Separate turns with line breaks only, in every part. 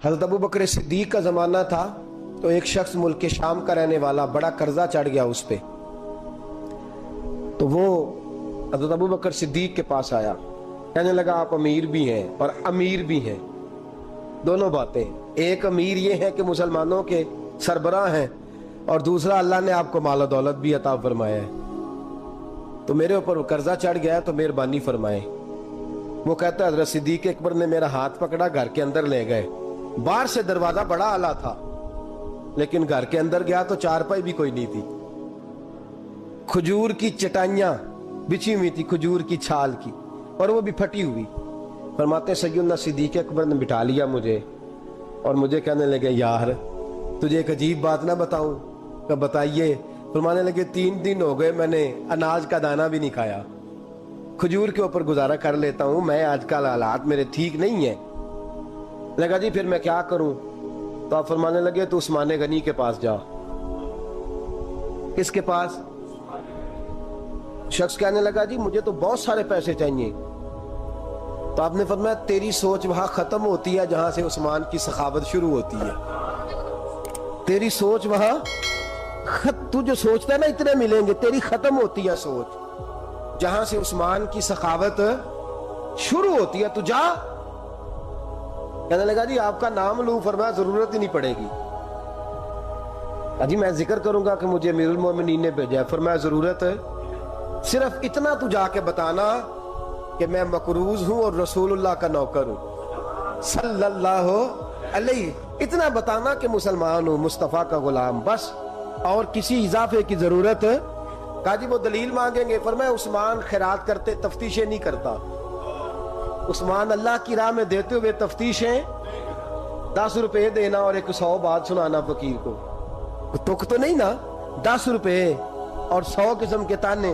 حضرت ابو بکر صدیق کا زمانہ تھا تو ایک شخص ملک کے شام کا رہنے والا، بڑا قرضہ چڑھ گیا اس پہ، تو وہ حضرت ابو بکر صدیق کے پاس آیا، کہنے لگا آپ امیر بھی ہیں اور امیر بھی ہیں، دونوں باتیں، ایک امیر یہ ہے کہ مسلمانوں کے سربراہ ہیں، اور دوسرا اللہ نے آپ کو مال و دولت بھی عطا فرمایا ہے، تو میرے اوپر قرضہ چڑھ گیا تو مہربانی فرمائیں۔ وہ کہتا ہے حضرت صدیق اکبر نے میرا ہاتھ پکڑا، گھر کے اندر لے گئے، باہر سے دروازہ بڑا اعلیٰ تھا لیکن گھر کے اندر گیا تو چارپائی بھی کوئی نہیں تھی، کھجور کی چٹائیاں بچھی ہوئی تھی، کھجور کی چھال کی، اور وہ بھی پھٹی ہوئی۔ فرماتے ہیں سیدنا صدیق اکبر نے بٹھا لیا مجھے اور مجھے کہنے لگے یار تجھے ایک عجیب بات نہ بتاؤں؟ کہ بتائیے۔ فرمانے لگے 3 دن ہو گئے میں نے اناج کا دانہ بھی نہیں کھایا، کھجور کے اوپر گزارا کر لیتا ہوں، میں آج کل حالات میرے ٹھیک نہیں ہیں۔ لگا جی پھر میں کیا کروں؟ تو آپ فرمانے لگے تو عثمان غنی کے پاس جا۔ کس کے پاس؟ شخص کہنے لگا جی مجھے تو بہت سارے پیسے چاہیے۔ تو آپ نے فرمایا تیری سوچ وہاں ختم ہوتی ہے جہاں سے عثمان کی سخاوت شروع ہوتی ہے، تیری سوچ وہاں تو جو سوچتا ہے نا اتنے ملیں گے، تیری ختم ہوتی ہے سوچ جہاں سے عثمان کی سخاوت شروع ہوتی ہے، تو جا۔ کہنے لگا جی آپ کا نام لوں؟ فرمایا ضرورت ہی نہیں پڑے گی، جی میں ذکر کروں گا کہ مجھے امیر المومنین نے بھیجا ہے۔ فرمایا ضرورت ہے، صرف اتنا تو جا کے بتانا کہ میں مقروض ہوں اور رسول اللہ کا نوکر ہوں صلی اللہ علیہ، اتنا بتانا کہ مسلمان ہوں، مصطفیٰ کا غلام، بس، اور کسی اضافے کی ضرورت۔ کہا جی وہ دلیل مانگیں گے؟ فرمایا عثمان خیرات کرتے تفتیشیں نہیں کرتا، عثمان اللہ کی راہ میں دیتے ہوئے تفتیشیں 10 روپے دینا اور 100 بات سنانا فقیر کو، تک تو نہیں نا، 10 روپے اور 100 قسم کے تانے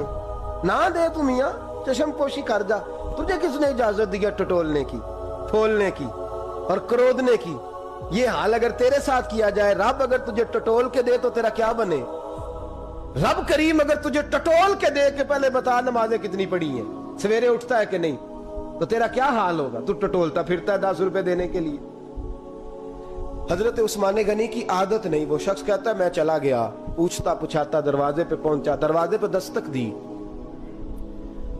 نہ دے تو میاں چشم پوشی کر جا، تجھے کس نے اجازت دیا ٹٹولنے کی، پھولنے کی اور کرودنے کی؟ یہ حال اگر تیرے ساتھ کیا جائے، رب اگر تجھے ٹٹول کے دے تو تیرا کیا بنے؟ رب کریم اگر تجھے ٹٹول کے دے کہ پہلے بتا نمازیں کتنی پڑھی ہیں، سویرے اٹھتا ہے کہ نہیں، تو تیرا کیا حال ہوگا؟ تو ٹٹولتا پھرتا ہے 10 روپے دینے کے لیے۔ حضرت عثمان غنی کی عادت نہیں، وہ شخص کہتا ہے میں چلا گیا، پوچھتا پچھاتا دروازے پہ پہنچا، دروازے پہ دستک دی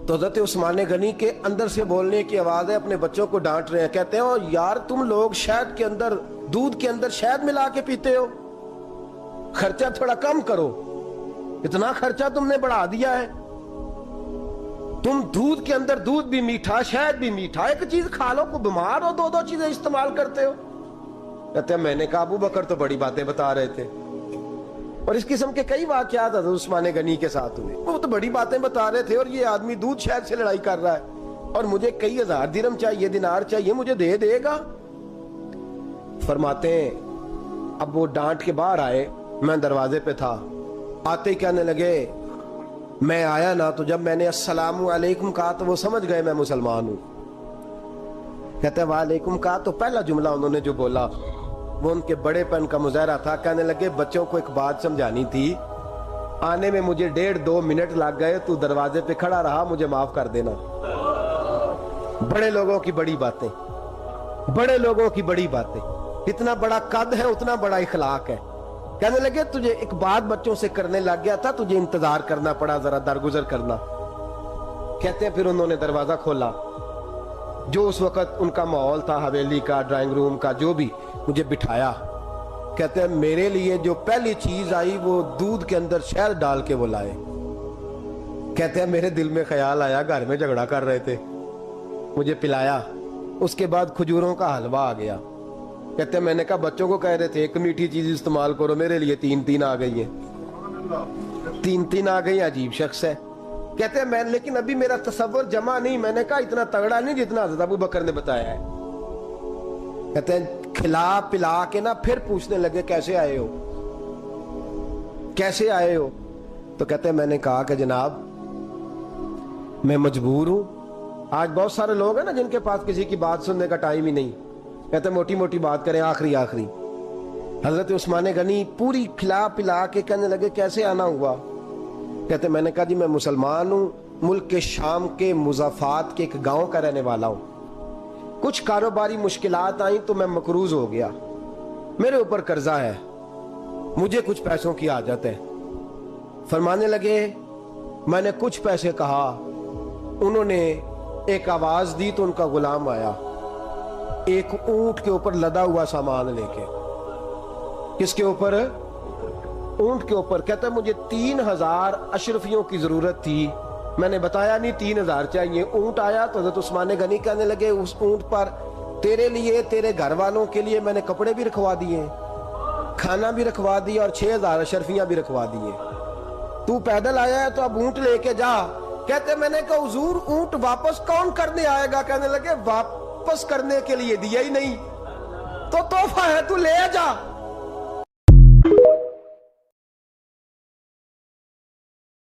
تو حضرت عثمان غنی کے اندر سے بولنے کی آواز ہے، اپنے بچوں کو ڈانٹ رہے ہیں، کہتے ہیں او یار تم لوگ شہد کے اندر، دودھ کے اندر شہد ملا کے پیتے ہو، خرچہ تھوڑا کم کرو، اتنا خرچہ تم نے بڑھا دیا ہے، تم دودھ کے اندر دودھ بھی میٹھا شہد بھی میٹھا، ایک چیز کھا لو، کو بیمار ہو 2 چیزیں استعمال کرتے ہو۔ کہتے ہیں میں نے کہا ابو بکر تو بڑی باتیں بتا رہے تھے، اور اس قسم کے کئی واقعات حضرت عثمان غنی کے ساتھ ہوئے، وہ تو بڑی باتیں بتا رہے تھے، اور یہ آدمی دودھ شہد سے لڑائی کر رہا ہے، اور مجھے کئی ہزار درہم چاہیے، دینار چاہیے، مجھے دے گا؟ فرماتے ہیں اب وہ ڈانٹ کے باہر آئے، میں دروازے پہ تھا، آتے ہی کہنے لگے میں آیا نا تو جب میں نے السلام علیکم کہا تو وہ سمجھ گئے میں مسلمان ہوں۔ کہتے ہیں وعلیکم کہا تو پہلا جملہ انہوں نے جو بولا وہ ان کے بڑے پن کا مظاہرہ تھا۔ کہنے لگے بچوں کو ایک بات سمجھانی تھی، آنے میں مجھے 1.5-2 منٹ لگ گئے، تو دروازے پہ کھڑا رہا، مجھے معاف کر دینا۔ بڑے لوگوں کی بڑی باتیں، بڑے لوگوں کی بڑی باتیں، اتنا بڑا قد ہے اتنا بڑا اخلاق ہے۔ کہنے لگے تجھے ایک بات بچوں سے کرنے لگ گیا تھا، تجھے انتظار کرنا پڑا، ذرا درگزر کرنا۔ کہتے ہیں پھر انہوں نے دروازہ کھولا، جو اس وقت ان کا ماحول تھا، حویلی کا، ڈرائنگ روم کا، جو بھی، مجھے بٹھایا۔ کہتے ہیں میرے لیے جو پہلی چیز آئی وہ دودھ کے اندر شہد ڈال کے وہ لائے۔ کہتے ہیں میرے دل میں خیال آیا گھر میں جھگڑا کر رہے تھے، مجھے پلایا، اس کے بعد کھجوروں کا حلوہ آ گیا۔ کہتے ہیں میں نے کہا بچوں کو کہہ رہے تھے ایک میٹھی چیز استعمال کرو، میرے لیے 3 آ گئی ہیں، 3 آ گئی، عجیب شخص ہے۔ کہتے ہیں میں لیکن ابھی میرا تصور جمع نہیں، میں نے کہا اتنا تگڑا نہیں جتنا حضرت ابو بکر نے بتایا ہے۔ کہتے ہیں کھلا پلا کے نا پھر پوچھنے لگے کیسے آئے ہو، کیسے آئے ہو؟ تو کہتے ہیں میں نے کہا کہ جناب میں مجبور ہوں، آج بہت سارے لوگ ہیں نا جن کے پاس کسی کی بات سننے کا ٹائم ہی نہیں، کہتے ہیں موٹی موٹی بات کریں، آخری۔ حضرت عثمان غنی پوری کھلا پلا کے کہنے لگے کیسے آنا ہوا؟ کہتے ہیں میں نے کہا جی میں مسلمان ہوں، ملک کے شام کے مضافات کے ایک گاؤں کا رہنے والا ہوں، کچھ کاروباری مشکلات آئیں تو میں مقروض ہو گیا، میرے اوپر قرضہ ہے، مجھے کچھ پیسوں کی حاجت ہے۔ فرمانے لگے میں نے کچھ پیسے کہا، انہوں نے ایک آواز دی تو ان کا غلام آیا ایک اونٹ کے اوپر لدا ہوا سامان لے کے۔ کس کے اوپر؟ اونٹ کے اوپر۔ کہتا ہے مجھے 3000 اشرفیوں کی ضرورت تھی، میں نے بتایا نہیں 3000 چاہیے۔ اونٹ آیا تو حضرت عثمان غنی کہنے لگے اس اونٹ پر تیرے لیے، تیرے گھر والوں کے لیے میں نے کپڑے بھی رکھوا دیے، کھانا بھی رکھوا دیا اور 6000 اشرفیاں بھی رکھوا دیے، تو پیدل آیا ہے تو اب اونٹ لے کے جا۔ کہتے میں نے کہا حضور اونٹ واپس کون کرنے آئے گا؟ کہنے لگے واپس کرنے کے لیے دیا ہی نہیں تو تحفہ ہے، تو لے جا۔